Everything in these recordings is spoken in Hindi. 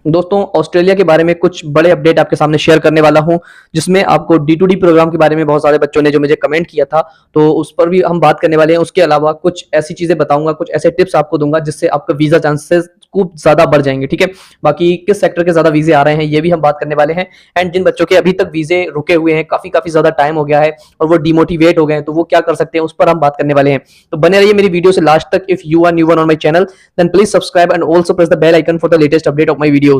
दोस्तों ऑस्ट्रेलिया के बारे में कुछ बड़े अपडेट आपके सामने शेयर करने वाला हूं, जिसमें आपको D2D प्रोग्राम के बारे में बहुत सारे बच्चों ने जो मुझे कमेंट किया था, तो उस पर भी हम बात करने वाले हैं। उसके अलावा कुछ ऐसी चीजें बताऊंगा, कुछ ऐसे टिप्स आपको दूंगा जिससे आपका वीजा चांसेस खूब ज्यादा बढ़ जाएंगे। ठीक है, बाकी किस सेक्टर के ज्यादा वीजे आ रहे हैं ये भी हम बात करने वाले हैं। एंड जिन बच्चों के अभी तक वीजे रुके हुए हैं, काफी काफी ज्यादा टाइम हो गया है और वो डिमोटिवेट हो गए हैं, तो वो क्या कर सकते हैं उस पर हम बात करने वाले हैं। तो बने रहिए मेरी वीडियो से लास्ट तक। If you are new one on my channel then please subscribe and also press the bell icon for the latest update of my videos.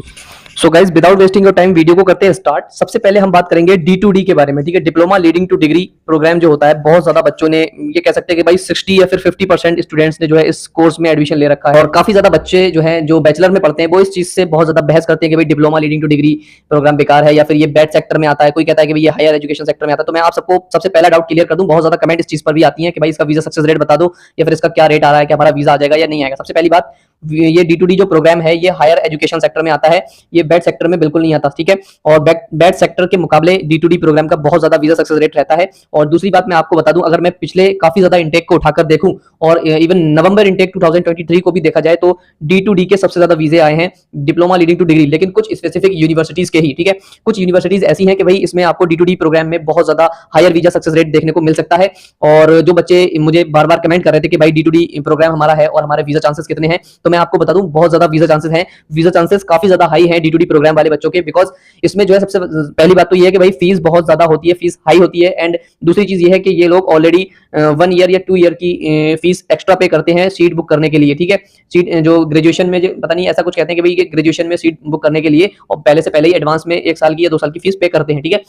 So guys without wasting your time video को करते हैं स्टार्ट। सबसे पहले हम बात करेंगे D2D के बारे में। ठीक है, diploma leading to degree program जो होता है, बहुत ज्यादा बच्चों ने ये कह सकते हैं कि भाई 60 या फिर 50% स्टूडेंट्स ने जो है इस कोर्स में एडमिशन ले रखा है। और काफी ज्यादा बच्चे जो है जो बैचलर में पढ़ते हैं वो इस चीज से बहुत ज्यादा बहस करते हैं कि भाई diploma leading to degree program बेकार है या फिर ये बैड सेक्टर में आता है। कोई कहता है कि भाई ये हायर एजुकेशन सेक्टर में आता है। तो मैं आप सबको सबसे पहला डाउट क्लियर कर दूं, बहुत ज्यादा कमेंट इस चीज पर भी आती है कि भाई इसका वीजा सक्सेस रेट बता दो या फिर इसका क्या रेट आ रहा है कि हमारा वीजा आ जाएगा या नहीं आएगा। सबसे पहली बात, ये D2D जो प्रोग्राम है ये हायर एजुकेशन सेक्टर में आता है, ये बैड सेक्टर में बिल्कुल नहीं आता। ठीक है, और बैड सेक्टर के मुकाबले D2D प्रोग्राम का बहुत ज्यादा वीजा सक्सेस रेट रहता है। और दूसरी बात मैं आपको बता दूं, अगर मैं पिछले काफी ज्यादा इंटेक को उठाकर देखूं और इवन नवंबर इंटेक 2023 को भी देखा जाए तो D2D के सबसे ज्यादा वीजे आए हैं डिप्लोमा लीडिंग टू डिग्री, लेकिन कुछ स्पेसिफिक यूनिवर्सिटीज के ही। ठीक है, कुछ यूनिवर्सिटीज ऐसी हैं कि भाई इसमें आपको D2D प्रोग्राम में बहुत ज्यादा हायर वीजा सक्सेस रेट देखने को मिल सकता है। और जो बच्चे मुझे बार बार कमेंट कर रहे थे कि भाई D2D प्रोग्राम हमारा है और हमारे वीजा चांसेस कितने हैं, तो मैं आपको बता दूं बहुत ज्यादा वीजा चांसेस हैं। वीजा चांसेस काफी ज्यादा हाई है D2D प्रोग्राम वाले बच्चों के, बिकॉज इसमें जो है सबसे पहली बात तो ये है कि भाई फीस बहुत ज्यादा होती है, फीस हाई होती है। एंड दूसरी चीज ये है कि ये लोग ऑलरेडी 1 ईयर या 2 ईयर की फीस एक्स्ट्रा पे करते हैं सीट बुक करने के लिए। ठीक है, सीट जो ग्रेजुएशन में पता नहीं ऐसा कुछ कहते हैं कि भाई ग्रेजुएशन में सीट बुक करने के लिए और पहले से पहले ही एडवांस में 1 साल की या 2 साल की फीस पे करते हैं। ठीक है,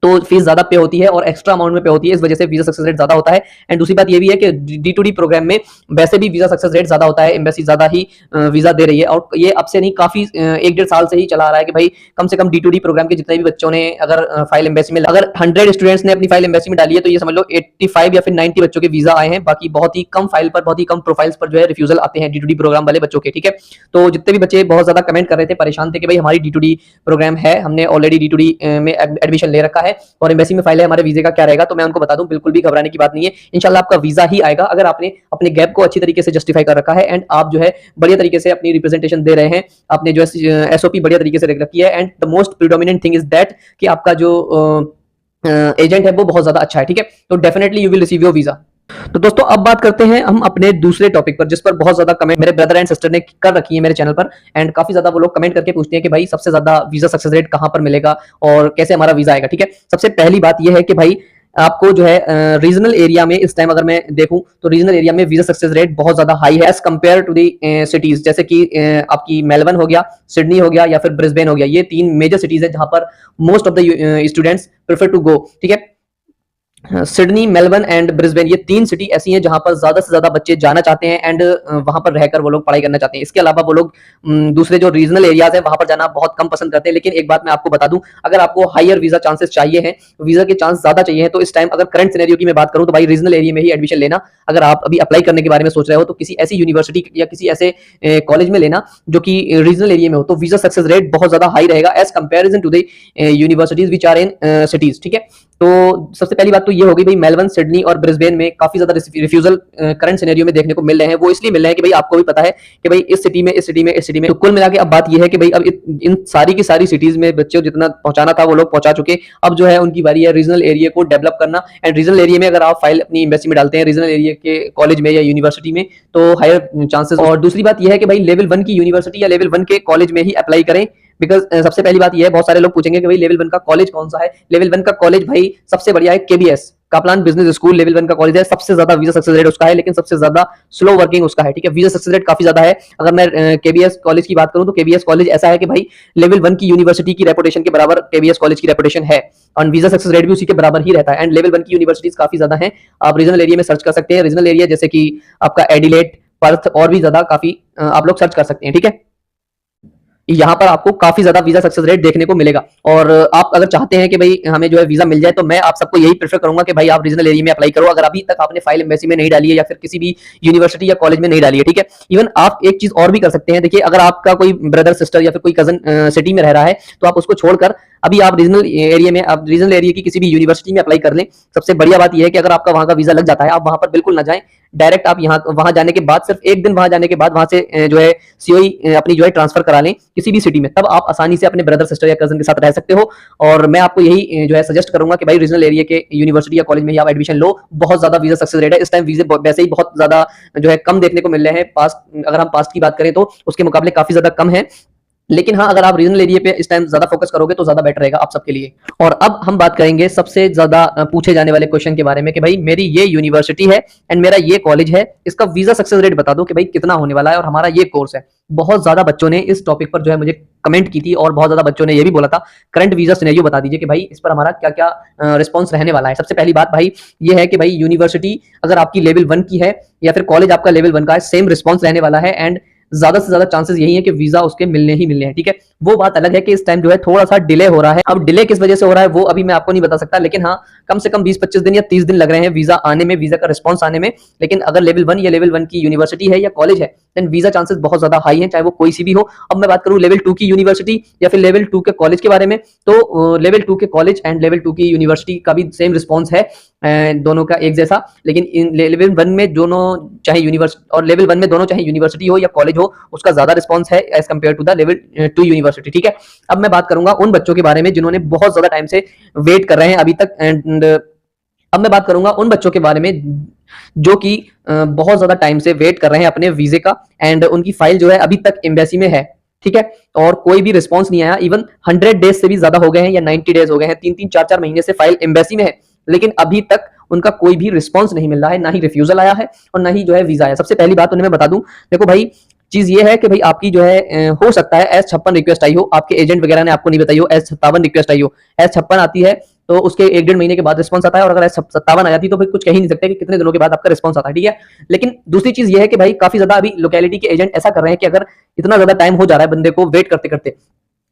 तो फीस ज्यादा पे होती है और एक्स्ट्रा अमाउंट में पे होती है, इस वजह से वीजा सक्सेस रेट ज्यादा होता है। एंड दूसरी बात ये भी है कि D2D प्रोग्राम में वैसे भी वीजा सक्सेस रेट ज्यादा होता है, एम्बेसी ज्यादा ही वीजा दे रही है। और ये अब से नहीं, काफी 1-1.5 साल से ही चला आ रहा है कि भाई कम से कम D2D प्रोग्राम के जितने भी बच्चों ने अगर फाइल एम्बेसी में, अगर 100 स्टूडेंट्स ने अपनी फाइल एम्बेसी में डाली है तो ये समझ लो 85 या फिर 90 बच्चों के वीजा आए हैं। बाकी बहुत ही कम फाइल पर, बहुत ही कम प्रोफाइल्स पर जो है रिफ्यूजल आते हैं D2D प्रोग्राम वाले बच्चों के। ठीक है, तो जितने भी बच्चे बहुत ज्यादा कमेंट कर रहे थे, परेशान थे कि भाई हमारी D2D प्रोग्राम है, हमने ऑलरेडी D2D में एडमिशन ले रखा है और एम्बेसी में फाइल है, हमारे वीजे का क्या रहेगा, तो मैं उनको बता दूं बिल्कुल भी घबराने की बात नहीं है। इंशाल्लाह आपका वीजा ही आएगा अगर आपने अपने गैप को अच्छी तरीके से जस्टिफाई कर रखा है एंड आप जो है बढ़िया तरीके से अपनी रिप्रेजेंटेशन दे रहे हैं, आपने जो है SOP बढ़िया तरीके से रख रखी है। And the most predominant thing is that कि आपका जो एजेंट है वो बहुत ज्यादा अच्छा है। ठीक है, तो definitely you will receive your visa. तो दोस्तों अब बात करते हैं हम अपने दूसरे टॉपिक पर, जिस पर बहुत ज्यादा कमेंट मेरे ब्रदर एंड सिस्टर ने कर रखी है मेरे चैनल पर। एंड काफी ज्यादा वो लोग कमेंट करके पूछते हैं कि भाई सबसे ज्यादा वीजा सक्सेस रेट कहां पर मिलेगा और कैसे हमारा वीजा आएगा। ठीक है, सबसे पहली बात यह है कि भाई आपको जो है रीजनल एरिया में इस टाइम अगर मैं देखूं तो रीजनल एरिया में वीजा सक्सेस रेट बहुत ज्यादा हाई है as compare to the cities, जैसे कि आपकी मेलबर्न हो गया, सिडनी हो गया या फिर ब्रिस्बेन हो गया। ये 3 मेजर सिटीज है जहां पर most of the students prefer to go. ठीक है, सिडनी, मेलबर्न एंड ब्रिस्बेन, ये 3 सिटी ऐसी हैं जहां पर ज्यादा से ज्यादा बच्चे जाना चाहते हैं एंड वहां पर रहकर वो लोग पढ़ाई करना चाहते हैं। इसके अलावा वो लोग दूसरे जो रीजनल एरियाज है वहां पर जाना बहुत कम पसंद करते हैं। लेकिन एक बात मैं आपको बता दूं, अगर आपको हायर वीजा चांसेस चाहिए हैं, वीजा के चांस ज्यादा चाहिए हैं, तो इस टाइम अगर करंट सिनेरियो की मैं बात करूं तो भाई रीजनल एरिया में ही एडमिशन लेना। अगर आप अभी अप्लाई करने के बारे में सोच रहे हो तो किसी ऐसी यूनिवर्सिटी या किसी ऐसे कॉलेज में लेना जो कि रीजनल एरिया में हो, तो वीजा सक्सेस रेट बहुत ज्यादा हाई रहेगा as comparison to the universities which are in cities. ठीक है, तो सबसे पहली बात तो ये होगी भाई मेलबर्न, सिडनी और ब्रिस्बेन में काफी ज्यादा रिफ्यूजल करंट सिनेरियो में देखने को मिल रहे हैं। वो इसलिए मिल रहे हैं कि भाई आपको भी पता है कि भाई इस सिटी में, इस सिटी में, इस सिटी में, तो कुल मिला के अब बात ये है कि भाई अब इन सारी की सारी सिटीज में बच्चों जितना पहुंचाना था वो लोग पहुंचा चुके। अब जो है उनकी बारी है रीजनल एरिया को डेवलप करना। एंड रीजनल एरिया में अगर आप फाइल अपनी एम्बेसी में डालते हैं रीजनल एरिया के कॉलेज में या यूनिवर्सिटी में, तो हायर चांसेस। और दूसरी बात यह है कि भाई लेवल 1 की यूनिवर्सिटी या लेवल 1 के कॉलेज में ही अप्लाई करें, बिकॉज सबसे पहली बात यह है, बहुत सारे लोग पूछेंगे कि भाई लेवल 1 का कॉलेज कौन सा है। लेवल 1 का कॉलेज भाई सबसे बढ़िया है KBS, Kaplan business school. Level 1 का कॉलेज है, सबसे ज्यादा वीजा सक्सेस रेट उसका है, लेकिन सबसे ज्यादा स्लो वर्किंग उसका है। ठीक है, वीजा सक्सेस रेट काफी ज्यादा है। अगर मैं KBS कॉलेज की बात करूं तो KBS कॉलेज ऐसा है कि भाई लेवल 1 की यूनिवर्सिटी की रेपुटेशन के बराबर KBS कॉलेज की रेपुटेशन है और वीजा सक्सेस रेट भी उसी के बराबर ही रहता है। एंड लेवल 1 की यूनिवर्सिटीज काफी ज्यादा है, आप रीजनल एरिया में सर्च कर सकते हैं। रीजनल एरिया जैसे कि आपका एडिलेड, पर्थ और भी ज्यादा काफी आप लोग सर्च कर सकते हैं। ठीक है, यहाँ पर आपको काफी ज्यादा वीजा सक्सेस रेट देखने को मिलेगा। और आप अगर चाहते हैं कि भाई हमें जो है वीजा मिल जाए, तो मैं आप सबको यही प्रेफर करूंगा कि भाई आप रीजनल एरिया में अप्लाई करो, अगर अभी तक आपने फाइल एम्बेसी में नहीं डाली है या फिर किसी भी यूनिवर्सिटी या कॉलेज में नहीं डाली है। ठीक है, इवन आप एक चीज और भी कर सकते हैं। देखिए, अगर आपका कोई ब्रदर, सिस्टर या फिर कोई कजन सिटी में रह रहा है तो आप उसको छोड़कर अभी आप रीजनल एरिया की किसी भी यूनिवर्सिटी में अप्लाई कर लें। सबसे बढ़िया बात यह है कि अगर आपका वहां का वीजा लग जाता है, आप वहां पर बिल्कुल ना जाएं। डायरेक्ट आप यहाँ वहां जाने के बाद सिर्फ एक दिन वहां जाने के बाद वहां से जो है सीओई अपनी जो है ट्रांसफर करा लें किसी भी सिटी में, तब आप आसानी से अपने ब्रदर सिस्टर या कजन के साथ रह सकते हो। और मैं आपको यही जो है सजेस्ट करूंगा कि भाई रीजनल एरिया के यूनिवर्सिटी या कॉलेज में ही आप एडमिशन लो। बहुत ज्यादा वीजा सक्सेस रेट है इस टाइम, वीजे वैसे ही बहुत ज्यादा जो है कम देखने को मिल रहे हैं। पास्ट अगर हम पास्ट की बात करें तो उसके मुकाबले काफी ज्यादा कम है। लेकिन हाँ, अगर आप रीजनल एरिया पे इस टाइम ज्यादा फोकस करोगे तो ज्यादा बेटर रहेगा आप सबके लिए। और अब हम बात करेंगे सबसे ज्यादा पूछे जाने वाले क्वेश्चन के बारे में कि भाई मेरी ये यूनिवर्सिटी है एंड मेरा ये कॉलेज है, इसका वीजा सक्सेस रेट बता दो कि भाई कितना होने वाला है और हमारा ये कोर्स है। बहुत ज्यादा बच्चों ने इस टॉपिक पर जो है मुझे कमेंट की थी और बहुत ज्यादा बच्चों ने ये भी बोला था करंट वीजा सिनेरियो बता दीजिए कि भाई इस पर हमारा क्या क्या रिस्पॉन्स रहने वाला है। सबसे पहली बात भाई ये है कि भाई यूनिवर्सिटी अगर आपकी लेवल 1 की है या फिर कॉलेज आपका लेवल 1 का है, सेम रिस्पॉन्स रहने वाला है एंड ज्यादा से ज्यादा चांसेस यही है कि वीजा उसके मिलने ही मिलने हैं। ठीक है, वो बात अलग है कि इस टाइम जो है थोड़ा सा डिले हो रहा है। अब डिले किस वजह से हो रहा है वो अभी मैं आपको नहीं बता सकता, लेकिन हाँ कम से कम 20-25 दिन या 30 दिन लग रहे हैं वीजा आने में, वीजा का रिस्पॉन्स आने में। लेकिन अगर लेवल 1 या लेवल 1 की यूनिवर्सिटी है या कॉलेज है देन वीजा चांसेस बहुत ज्यादा हाई है, चाहे वो कोई सी भी हो। अब मैं बात करूं लेवल 2 की यूनिवर्सिटी या फिर लेवल 2 के कॉलेज के बारे में, तो लेवल 2 के कॉलेज एंड लेवल 2 की यूनिवर्सिटी का भी सेम रिस्पॉन्स है, दोनों का एक जैसा। लेकिन इन लेवल 1 में दोनों चाहे यूनिवर्सिटी और लेवल 1 में दोनों चाहे यूनिवर्सिटी हो या कॉलेज हो, उसका ज्यादा रिस्पॉन्स है as compare to the level 2 university. ठीक है, अब मैं बात करूंगा उन बच्चों के बारे में जिन्होंने बहुत ज्यादा टाइम से वेट कर रहे हैं अभी तक। एंड अब मैं बात करूंगा उन बच्चों के बारे में जो कि बहुत ज्यादा टाइम से वेट कर रहे हैं अपने वीजे का एंड उनकी फाइल जो है अभी तक एम्बेसी में है। ठीक है, और कोई भी रिस्पॉन्स नहीं आया। इवन 100 डेज से भी ज्यादा हो गए हैं या 90 डेज हो गए हैं, 3-3 4-4 महीने से फाइल एम्बेसी में है, लेकिन अभी तक उनका कोई भी रिस्पॉन्स नहीं मिल रहा है, ना ही रिफ्यूजल आया है और ना ही जो है वीजा आया। सबसे पहली बात उन्हें मैं बता दूं, देखो भाई चीज ये है कि भाई आपकी जो है हो सकता है S56 रिक्वेस्ट आई हो, आपके एजेंट वगैरह ने आपको नहीं बताई हो, S57 रिक्वेस्ट आई हो। S56 आती है तो उसके 1-1.5 महीने के बाद रिस्पॉन्स आता है, और अगर S57 आ जाती तो फिर कुछ कह ही नहीं सकते कि कितने दिनों के बाद आपका रिस्पॉन्स आता है। ठीक है, लेकिन दूसरी चीज ये है कि भाई काफी ज्यादा अभी लोकेलिटी के एजेंट ऐसा कर रहे हैं कि अगर इतना ज्यादा टाइम हो जा रहा है बंदे को वेट करते करते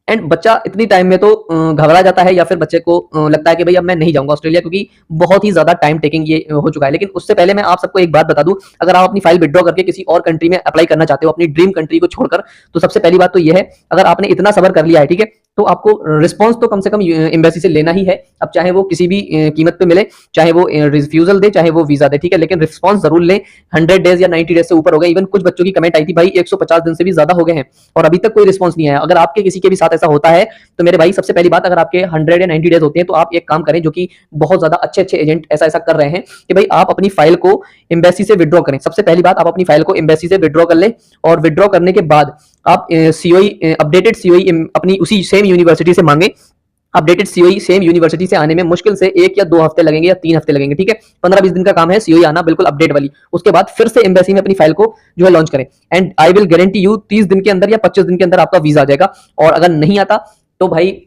एंड बच्चा इतनी टाइम में तो घबरा जाता है या फिर बच्चे को लगता है कि भाई अब मैं नहीं जाऊंगा ऑस्ट्रेलिया, क्योंकि बहुत ही ज्यादा टाइम टेकिंग ये हो चुका है। लेकिन उससे पहले मैं आप सबको एक बात बता दूं, अगर आप अपनी फाइल विड्रॉ करके किसी और कंट्री में अप्लाई करना चाहते हो अपनी ड्रीम कंट्री को छोड़कर, तो सबसे पहली बात तो ये है अगर आपने इतना सबर कर लिया है, ठीक है, तो आपको रिस्पॉन्स तो कम से कम एम्बेसी से लेना ही है। अब चाहे वो किसी भी कीमत पे मिले, चाहे वो रिफ्यूजल दे, चाहे वो वीजा दे, ठीक है, लेकिन रिस्पॉन्स जरूर लें। 100 डेज या 90 डेज से ऊपर हो गए। इवन कुछ बच्चों की कमेंट आई थी भाई 150 दिन से भी ज्यादा हो गए हैं और अभी तक कोई रिस्पॉन्स नहीं आया। अगर आपके किसी के भी साथ ऐसा होता है तो मेरे भाई सबसे पहली बात, अगर आपके 100 या 90 डेज होते हैं तो आप एक काम करें, जो कि बहुत ज्यादा अच्छे अच्छे एजेंट ऐसा ऐसा कर रहे हैं कि भाई आप अपनी फाइल को एम्बेसी से विड्रॉ करें। सबसे पहली बात, आप अपनी फाइल को एम्बेसी से विड्रॉ कर लें और विड्रॉ करने के बाद आप सीओई अपडेटेड सीओई अपनी उसी सेम यूनिवर्सिटी से मांगे। अपडेटेड सीओई सेम यूनिवर्सिटी से आने में मुश्किल से 1 या 2 हफ्ते लगेंगे या 3 हफ्ते लगेंगे। ठीक है, 15-20 दिन का काम है सीओई आना, बिल्कुल अपडेट वाली। उसके बाद फिर से एम्बेसी में अपनी फाइल को जो है लॉन्च करें and I will guarantee you 30 दिन के अंदर या 25 दिन के अंदर आपका वीजा आ जाएगा। और अगर नहीं आता तो भाई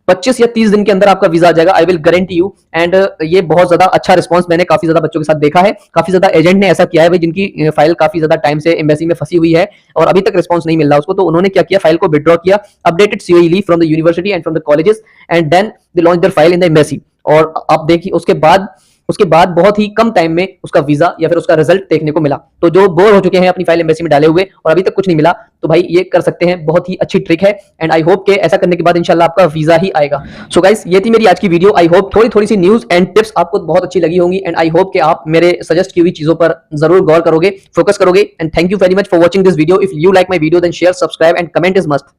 25 या 30 दिन के अंदर आपका वीजा आ जाएगा, I will guarantee you. And ये बहुत ज्यादा अच्छा रिस्पांस मैंने काफी ज्यादा बच्चों के साथ देखा है। काफी ज्यादा एजेंट ने ऐसा किया है भाई, जिनकी फाइल काफी ज्यादा टाइम से एम्बेसी में फंसी हुई है और अभी तक रिस्पांस नहीं मिल रहा उसको, तो उन्होंने क्या किया, फाइल को विड्रॉ किया, अपडेटेड सीओई ली from the university and from the colleges and then they launch their file in the embassy. और आप देखिए उसके बाद बहुत ही कम टाइम में उसका वीजा या फिर उसका रिजल्ट देखने को मिला। तो जो बोर हो चुके हैं अपनी फाइल एम्बेसी में डाले हुए और अभी तक कुछ नहीं मिला, तो भाई ये कर सकते हैं, बहुत ही अच्छी ट्रिक है एंड आई होप के ऐसा करने के बाद इंशाल्लाह आपका वीजा ही आएगा। सो गाइस, ये थी मेरी आज की वीडियो। आई होप थोड़ी सी न्यूज एंड टिप्स आपको बहुत अच्छी लगी होंगी एंड आई होप के आप मेरे सजेस्ट की हुई चीजों पर जरूर गौर करोगे, फोकस करोगे। And thank you very much for watching this video. If you like my video then share, subscribe and comment is must.